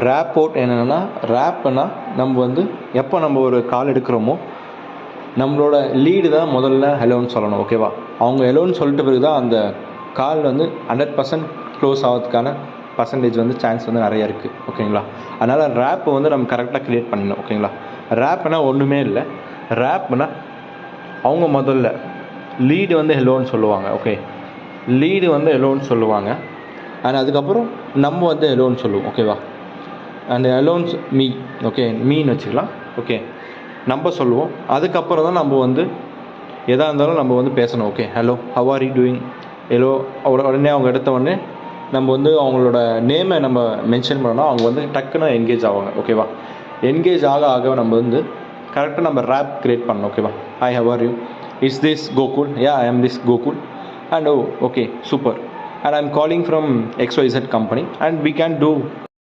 Rape out என்னென்னா, ரேப்னா நம்ம வந்து எப்போ நம்ம ஒரு கால் எடுக்கிறோமோ நம்மளோட லீடு தான் முதல்ல ஹலோன்னு சொல்லணும். ஓகேவா? அவங்க ஹலோன்னு சொல்லிட்ட பிறகு தான் அந்த கால் வந்து 100% க்ளோஸ் ஆகிறதுக்கான பர்சன்டேஜ் வந்து சான்ஸ் வந்து நிறையா இருக்குது. ஓகேங்களா? அதனால் ரேப் வந்து நம்ம கரெக்டாக க்ரியேட் பண்ணணும். ஓகேங்களா? ரேப்னா ஒன்றுமே இல்லை. ரேப்னா அவங்க முதல்ல லீடு வந்து ஹலோன்னு சொல்லுவாங்க. ஓகே, லீடு வந்து ஹலோன்னு சொல்லுவாங்க. அண்ட் அதுக்கப்புறம் நம்ம வந்து ஹலோன்னு சொல்லுவோம். ஓகேவா? அண்ட் ஹலோன்ஸ் மீ. ஓகே, மீன்னு வச்சுக்கலாம். ஓகே, நம்ம சொல்லுவோம். அதுக்கப்புறம் தான் நம்ம வந்து எதாக இருந்தாலும் நம்ம வந்து பேசணும். Okay, hello, have are you doing, hello. உடனே அவங்க எடுத்த உடனே நம்ம வந்து அவங்களோட நேமை நம்ம மென்ஷன் பண்ணோம்னா அவங்க வந்து டக்குன்னு என்கேஜ் ஆவாங்க. ஓகேவா? என்கேஜ் ஆக ஆக நம்ம வந்து கரெக்டாக நம்ம ரேப் க்ரியேட் பண்ணணும். ஓகேவா? Hi, how are you, is this Gokul, yeah I am this Gokul, and oh okay super, and I'm calling from XYZ company and we can do